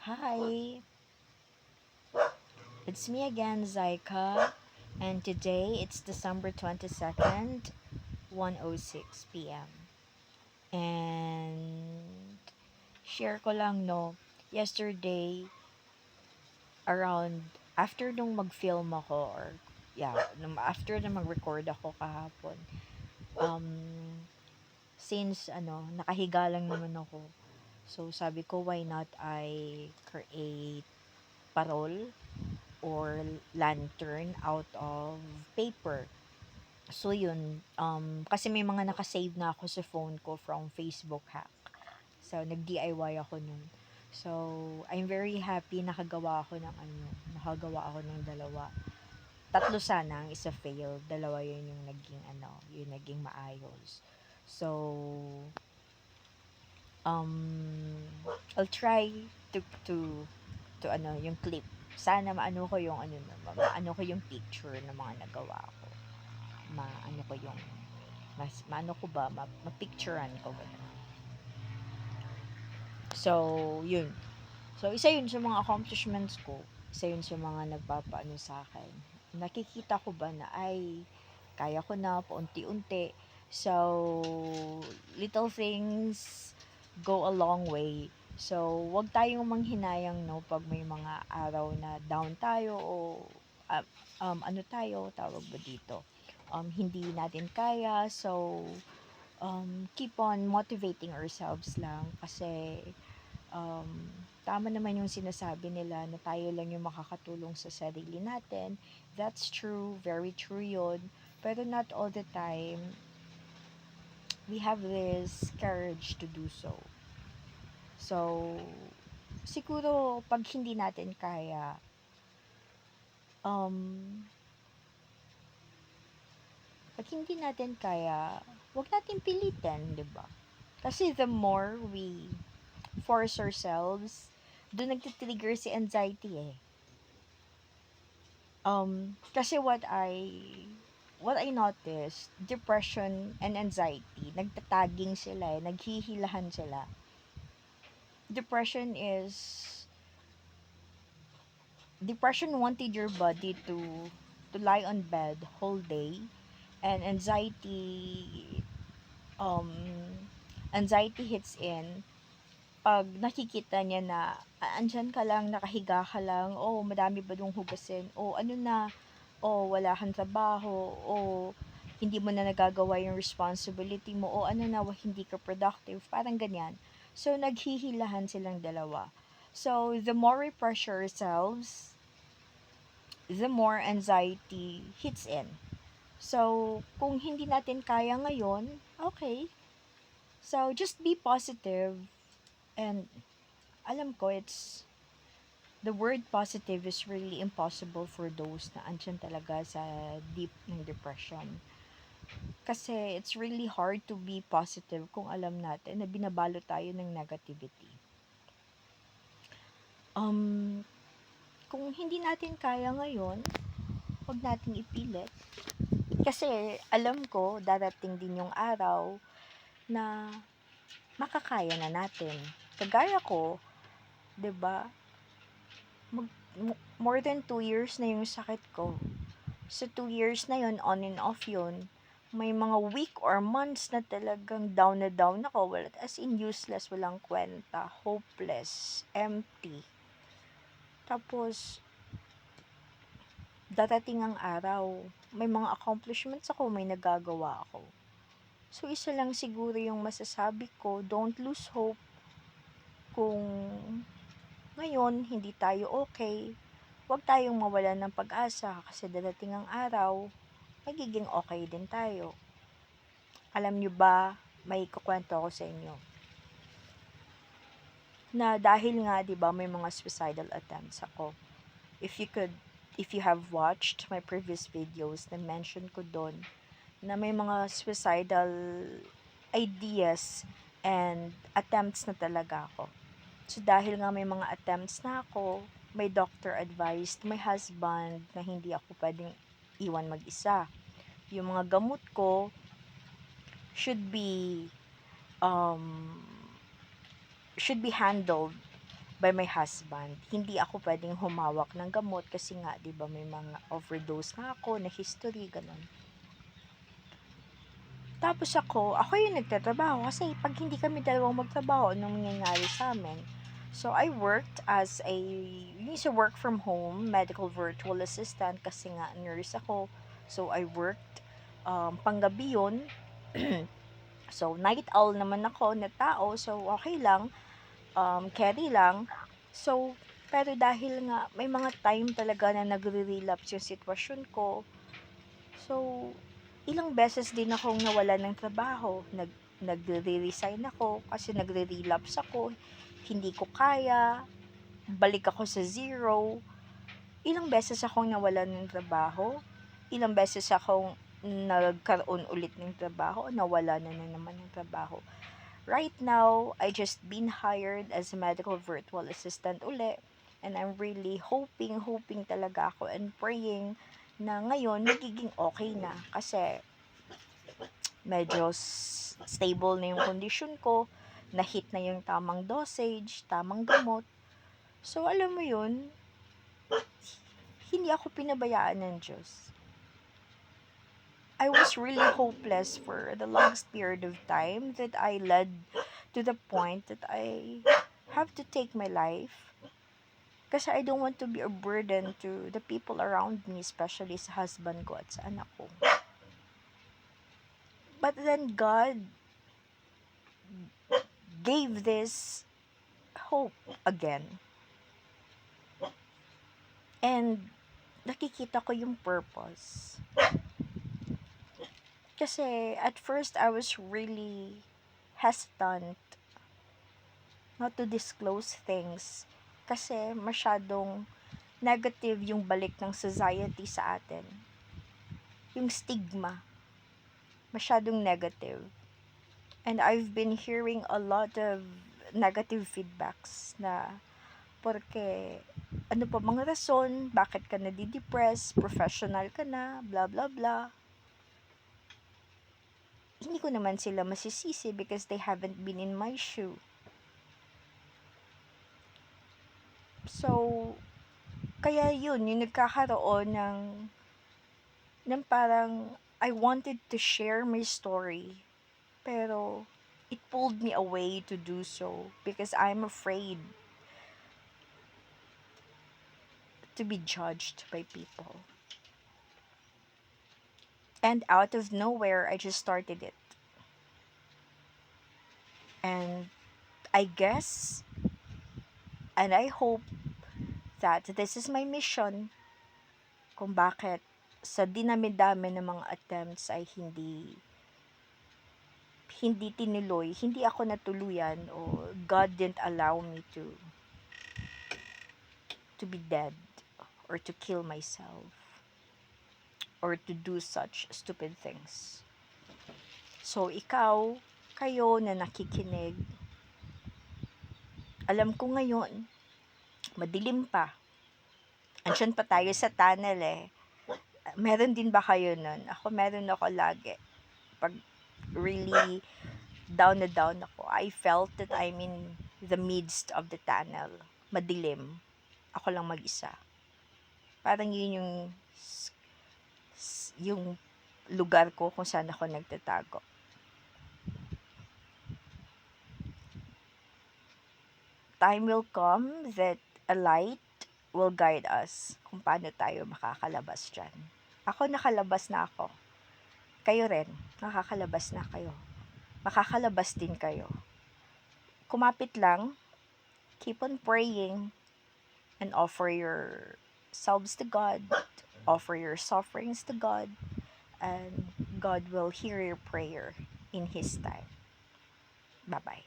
Hi, it's me again, Zaika, and today it's December 22nd, 1:06 p.m. And share ko lang no, yesterday around after nung mag-film ako or after nung mag-record ako kahapon, um since nakahiga lang naman ako. So sabi ko why not I create parol or lantern out of paper. So yun, kasi may mga nakasave na ako sa phone ko from Facebook hack. So nag-DIY ako nun. So I'm very happy nakagawa ako ng dalawa. Tatlo sana, ang isa failed, dalawa yun yung naging maayos. So um I'll try to to yung clip. Sana maano ko yung maano ko yung picture ng mga nagawa ko. Maano ko yung maano ko ba, mapicturean ko ba. So, yun. So, isa yun sa mga accomplishments ko. Isa yun sa mga nagpapaano sa akin. Nakikita ko ba na ay kaya ko na paunti-unti. So, little things go a long way. So, wag tayong manghinayang no pag may mga araw na down tayo o uh, ano tayo, tawag ba dito? Hindi natin kaya. So, keep on motivating ourselves lang kasi um, tama naman yung sinasabi nila na tayo lang yung makakatulong sa sarili natin. That's true, very true yun. Pero not all the time, we have this courage to do so. So, siguro pag hindi natin kaya, um, pag hindi natin kaya, wag natin pilitin, di ba? Kasi the more we force ourselves, doon nagtitrigger si anxiety eh. Kasi what I noticed, depression and anxiety, nagtataging sila eh, naghihilahan sila. Depression is, depression wanted your body to lie on bed whole day, and um, anxiety hits in pag nakikita niya na andyan ka lang, nakahiga ka lang, oh, madami ba dong hugasin, oh, ano na, oh, wala kang trabaho, oh, hindi mo na nagagawa yung responsibility mo, oh, ano na, hindi ka productive, parang ganyan. So, naghihilahan silang dalawa. So, the more we pressure ourselves, the more anxiety hits in. So, kung hindi natin kaya ngayon, okay. So, just be positive and alam ko the word positive is really impossible for those na andyan talaga sa deep ng depression. Kasi it's really hard to be positive kung alam natin na binabalo tayo ng negativity. Kung hindi natin kaya ngayon, huwag nating ipilit. Kasi alam ko, darating din yung araw na makakaya na natin. Kagaya ko, 'di ba? More than 2 years na yung sakit ko. Sa 2 years na yon, on and off yun, may mga week or months na talagang down na down ako. As in useless, walang kwenta, hopeless, empty. Tapos, darating ang araw, may mga accomplishments ako, may nagagawa ako. So, isa lang siguro yung masasabi ko, don't lose hope. Kung ngayon, hindi tayo okay, huwag tayong mawalan ng pag-asa kasi dadating ang araw, magiging okay din tayo. Alam nyo ba, may kukwento ako sa inyo. Na dahil nga, di ba, may mga suicidal attempts ako. If you have watched my previous videos, na mention ko doon na may mga suicidal ideas and attempts na talaga ako. So, dahil nga may mga attempts na ako, may doctor advised my husband na hindi ako pwedeng iwan mag-isa. Yung mga gamot ko should be um, should be handled by my husband. Hindi ako pwedeng humawak ng gamot kasi nga, 'di ba, may mga overdose nga ako na history, gano'n. Tapos ako yung nagtatrabaho kasi pag hindi kami dalawang magtrabaho, anong mangyayari sa amin? So, I worked as yung sa work from home, medical virtual assistant kasi nga nurse ako. So, I worked panggabi yun. So, night owl naman ako na tao. So, okay lang. Carry lang. So, pero dahil nga may mga time talaga na nagre-relapse yung sitwasyon ko. So, ilang beses din akong nawalan ng trabaho. Nagre-resign ako kasi nagre-relapse ako. Hindi ko kaya. Balik ako sa zero. Ilang beses akong nawalan ng trabaho. Ilang beses akong nagkaroon ulit ng trabaho. Nawala na naman ng trabaho. Right now, I just been hired as a medical virtual assistant uli. And I'm really hoping talaga ako and praying na ngayon magiging okay na. Kasi medyo stable na yung condition ko. Na-hit na yung tamang dosage, tamang gamot. So, alam mo yun, hindi ako pinabayaan ng Diyos. I was really hopeless for the longest period of time that I led to the point that I have to take my life kasi I don't want to be a burden to the people around me, especially sa husband ko at sa anak ko. But then God gave this hope again. And nakikita ko yung purpose. Kasi at first I was really hesitant not to disclose things kasi masyadong negative yung balik ng society sa atin. Yung stigma, masyadong negative. And I've been hearing a lot of negative feedbacks na porque ano pa mga rason, bakit ka nadidepress, professional ka na, blah blah blah. Hindi ko naman sila masisisi because they haven't been in my shoe. So, kaya yun, yung nagkakaroon ng parang I wanted to share my story. Pero, it pulled me away to do so because I'm afraid to be judged by people. And out of nowhere, I just started it. And I guess, and I hope that this is my mission kung bakit sa dinami-dami ng mga attempts ay hindi tinuloy, hindi ako natuluyan o God didn't allow me to be dead or to kill myself or to do such stupid things. So ikaw, kayo na nakikinig, alam ko ngayon, madilim pa. Andiyan pa tayo sa tunnel eh. Meron din ba kayo nun? Meron ako lagi. Pag really down na down ako, I felt that I'm in the midst of the tunnel. Madilim. Ako lang mag-isa. Parang yun yung lugar ko kung saan ako nagtatago. Time will come that a light will guide us kung paano tayo makakalabas dyan. Ako nakalabas na ako. Kayo rin, nakakalabas na kayo. Makakalabas din kayo. Kumapit lang, keep on praying, and offer yourselves to God, offer your sufferings to God, and God will hear your prayer in His time. Bye-bye.